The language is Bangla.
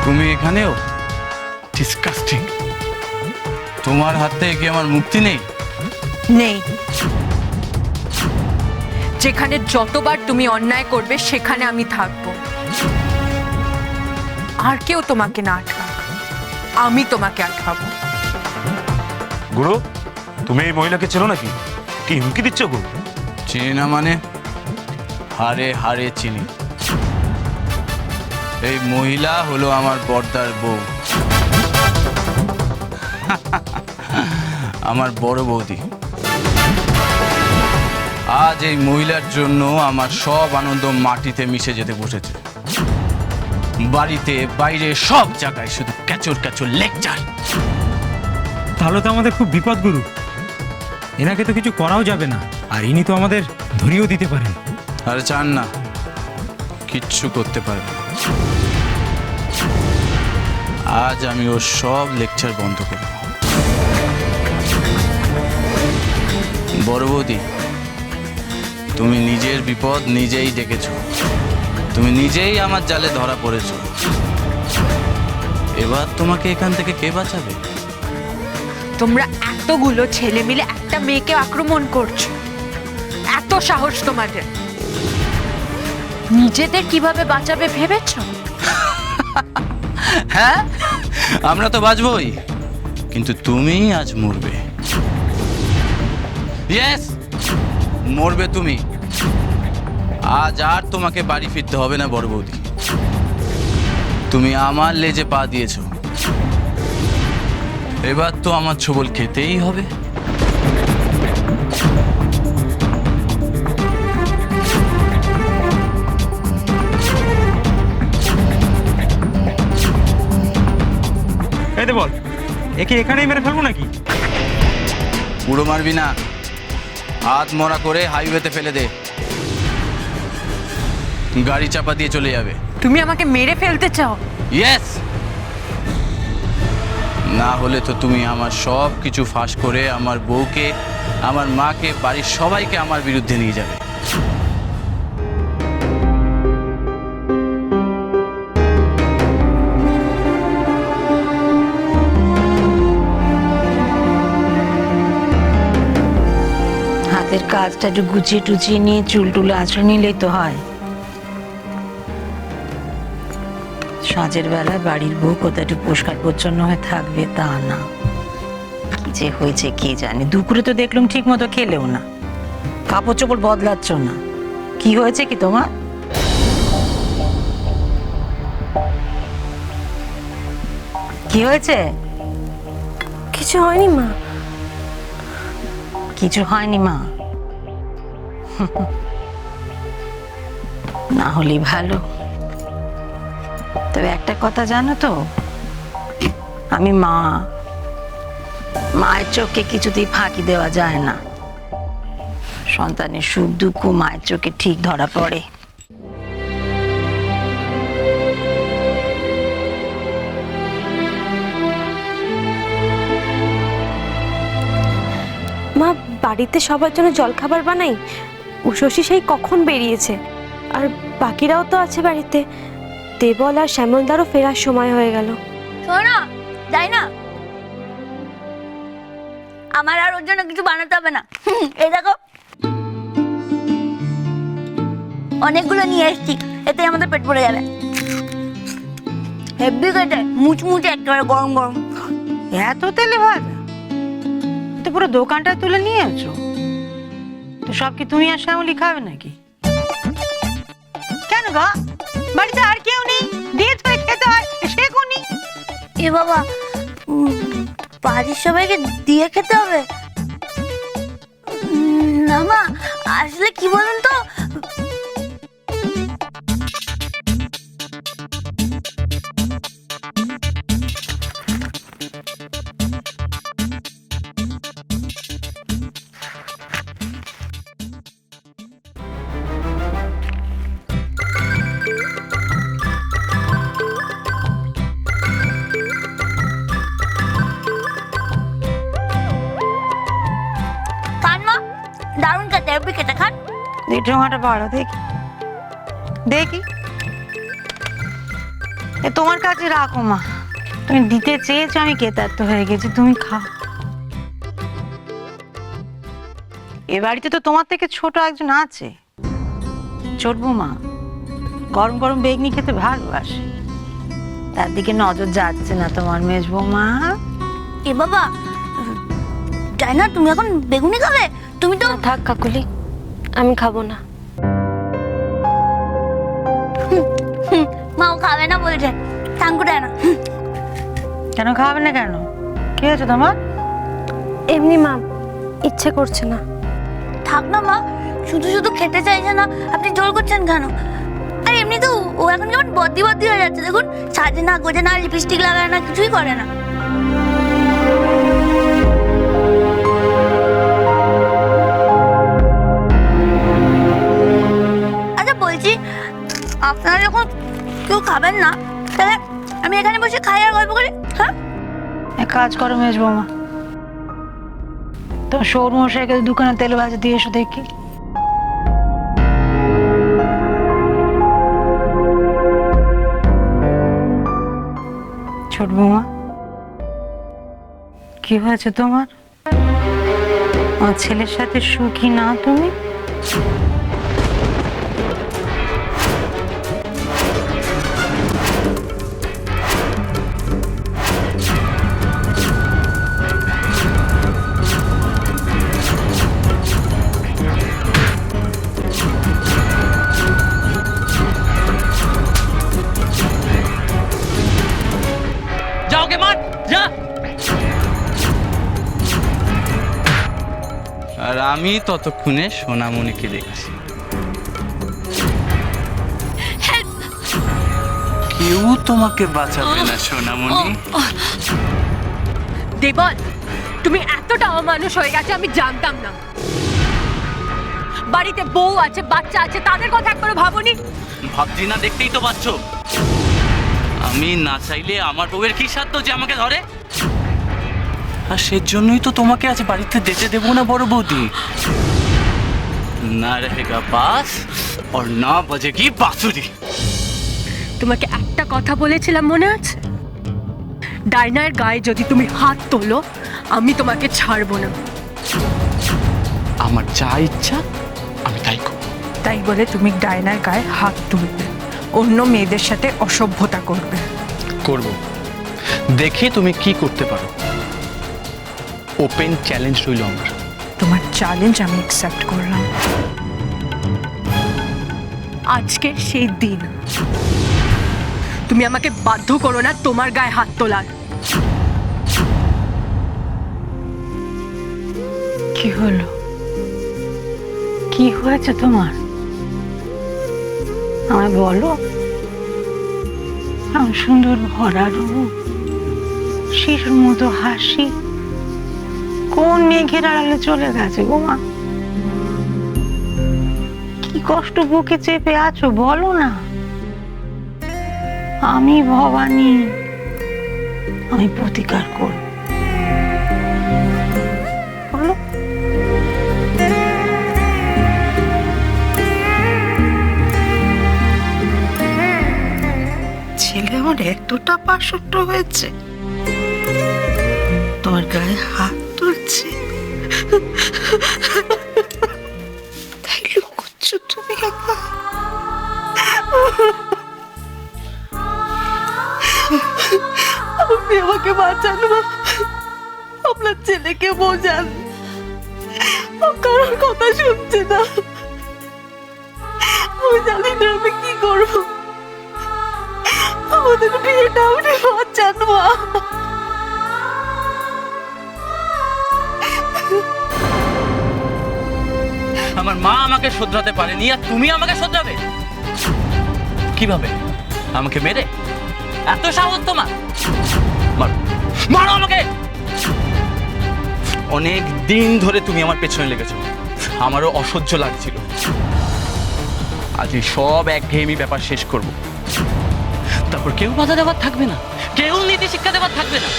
তুমি এখানেও? ডিসকাস্টিং। তোমার হাত থেকে কি আমার মুক্তি নেই? নেই। যেখানে যতবার তুমি অন্যায় করবে সেখানে আমি থাকবো। আর কেউ তোমাকে না আটকাবে, আমি তোমাকে আটকাবো। গুরু, তুমি এই মহিলাকে চেনো নাকি? কি হুমকি দিচ্ছ গুরু? চিনি না মানে? হারে হারে চিনি। এই মহিলা হলো আমার বড়দার বউ, আমার বড় বৌদি। আজ এই মহিলার জন্য আমার সব আনন্দ মাটিতে মিশে যেতে বসেছে। বাড়িতে বাইরে সব জায়গায় শুধু ক্যাচর ক্যাচর লেকচার। তাহলে তো আমাদের খুব বিপদ গুরু। এনাকে তো কিছু করাও যাবে না, আর ইনি তো আমাদের ধরিয়েও দিতে পারেন। আরে চান না, কিচ্ছু করতে পারবে না। আজ আমি ওর সব লেকচার বন্ধ করব। বড় বৌদি, তুমি নিজের বিপদ নিজেই ডেকেছো, তুমি নিজেই আমার জালে ধরা পড়েছো। এবার তোমাকে এখান থেকে কে বাঁচাবে? তোমরা এতগুলো ছেলে মিলে একটা মেয়েকে আক্রমণ করছো, এত সাহস তোমাদের! নিজেদের কিভাবে বাঁচাবে ভেবেছো? হ্যাঁ, আমরা তো বাঁচবই, কিন্তু তুমি আজ মরবে। ইয়েস, মরবে তুমি। আজ আর তোমাকে বাড়ি ফিরতে হবে না বড় বৌদি। তুমি আমার লেজে পা দিয়েছো, এবার তো আমার ছোবল খেতেই হবে। এই দে বল, একে এখানেই মেরে ফেলবো নাকি? পুরো মারবি না, হাত মরা করে হাইওয়েতে ফেলে দে, গাড়ি চাপা দিয়ে চলে যাবে। তুমি আমাকে মেরে ফেলতে চাও? ইয়েস, না হলে তো তুমি আমার সব কিছু ফাঁস করে আমার বউকে, আমার মাকে, বাড়ির সবাইকে আমার বিরুদ্ধে নিয়ে যাবে। হাতের কাজটা একটু গুছিয়ে টুচিয়ে নিয়ে চুল টুলে আঁচড়ে নিলেই তো হয়। সাঁঝের বেলায় বাড়ির বউ কোথায় একটু পরিষ্কার পরিচ্ছন্ন হয়ে থাকবে তা না। কি যে হয়েছে কে জানে। দুপুরে তো দেখলাম ঠিক মতো খেলেও না, কাপড় চোপড় বদলাচ্ছ না। কি হয়েছে কি তোমার? কি হয়েছে? কিছু হয়নি মা। কিছু হয়নি মা? না হলেই ভালো। তবে একটা কথা জানো তো, আমি মা, মায়ের চোখে কিছুতেই ফাঁকি দেওয়া যায় না। সন্তানের সুখ দুঃখ মায়ের চোখে ঠিক ধরা পড়ে। মা, বাড়িতে সবার জন্য জলখাবার বানাই। উষসী সেই কখন বেরিয়েছে, আর বাকিরাও তো আছে বাড়িতে। দেবল আর শ্যামলদারও ফেরার সময় হয়ে গেল। শোনো, যাই না, আমার আর ওর জন্য কিছু বানাতে হবে না। এই দেখো, অনেকগুলো নিয়ে এসেছি, এতে আমাদের পেট ভরে যাবে। হেভি খেতে, মুচমুচে একেবারে গরম গরম। এত তেলে ভাজা তো পুরো দোকানটা তুলে নিয়ে আছো। তো সব কি তুমি আর শ্যামলি খাবে নাকি? কেন গা, বাড়িতে আর কেউ নেই? দিয়ে তো খেতে হয়, সে কোনি? এ বাবা, বাড়ির সবাইকে দিয়ে খেতে হবে? না মা, আসলে কি বলুন তো, দারুণ খেতে, হেভি খেতে, খান। এই ঠোঙাটা বাড়ো দেখি দেখি। এ তোমার কাছে রাখো মা, তুমি দিতে চেয়েছো, আমি কেতার্থ হয়ে গেছি, তুমি খাও। এ বাড়িতে তো তোমার থেকে ছোট একজন আছে, ছোট বৌমা, গরম গরম বেগনি খেতে ভালোবাসে, তার দিকে নজর যাচ্ছে না তোমার মেজ বৌমা? এ বাবা, তাই না, তুমি এখন বেগুনি খাবে? তুমি তো থাক কাকুলি, আমি খাবো না। মাও খাবে না বলছে, টাঙ্কু দেয় না। কেন খাবে না কেন? কি হয়েছে তোমার? এমনি মা, ইচ্ছে করছে না। থাক না মা, শুধু শুধু খেতে চাইছে না, আপনি জোর করছেন কেন? আর এমনি তো ও এখন কেমন বদ্দি বদ্দি হয়ে যাচ্ছে, দেখুন, সাজে না, গোজে না, লিপস্টিক লাগায় না, কিছুই করে না। আচ্ছা বলছি, আপনারা যখন কেউ খাবেন না, তাহলে আমি এখানে বসে খাই আর গল্প করি, হ্যাঁ? এক কাজ করো মেজ বৌমা, তো সৌরমশাইকে দোকানে তেল ভাজা দিয়ে এসো দেখি। ছোট বৌমা, কি হয়েছে তোমার? আমার ছেলের সাথে সুখী না তুমি? যাও গে মার, যা। আর আমি ততক্ষণে সোনামণিকে দেখছি। কেউ তোমাকে বাঁচাবে না সোনামণি। দেবল, তুমি এতটা অমানুষ হয়ে গেছে আমি জানতাম না। বাড়িতে বউ আছে, বাচ্চা আছে, তাদের কথা একবারও ভাবনি? ভাবছি না, দেখতেই তো পাচ্ছ। আমি না চাইলে আমার বউয়ের কি সাধ্য যে আমাকে ধরে? আর সেজন্যই তো তোমাকে আজ বাড়িতে যেতে দেবো না বড় বৌদি। না রহেগা বাস আর না বাজেগি বাঁশুরি। তোমাকে একটা কথা বলেছিলাম মনে আছে? ডাইনার গায়ে যদি তুমি হাত তোলো, আমি তোমাকে ছাড়বো না। আমার যা ইচ্ছা আমি তাই করব। তাই বলে তুমি ডাইনার গায়ে হাত তুলবে, অন্য মেয়েদের সাথে অসভ্যতা করবে। করব, দেখি তুমি কি করতে পারো। ওপেন চ্যালেঞ্জ রইল আমার। তোমার চ্যালেঞ্জ আমি অ্যাকসেপ্ট করলাম। আজকে সেই দিন, তুমি আমাকে বাধ্য করো না তোমার গায়ে হাত তোলার। কি হলো? কি হয়েছে তোমার? আমায় বলো। আমার সুন্দর ভরা রূপ, শিশুর মতো হাসি কোন মেঘের আড়ালে চলে গেছে গো মা? কি কষ্ট বুকে চেপে আছো বলো না। আমি ভবানী, আমি প্রতিকার করব, বলো। ছেলে আমার এতটা পাষণ্ড হয়েছে, তোমার গায়ে হাত তুলছে, তাই লুকোচ্ছ তুমি একবার? আপনি আমাকে বাঁচান, আপনার ছেলেকে বোঝান, কারোর কথা শুনছে না। আমি জানি না আমি কি করবো, আমাদের বিয়েটা আপনি বাঁচান মা। আমার মা আমাকে শোধরাতে পারেনি, আর তুমি আমাকে শোধরাবে কিভাবে? আমাকে মেরে? এত সাহস তোমার? মারো আমাকে। অনেক দিন ধরে তুমি আমার পেছনে লেগেছো, আমারও অসহ্য লাগছিল। আজ এই সব একঘেয়েমি ব্যাপার শেষ করব, তারপর কেউ বাধা দেওয়ার থাকবে না, কেউ নীতি শিক্ষা দেওয়ার থাকবে না।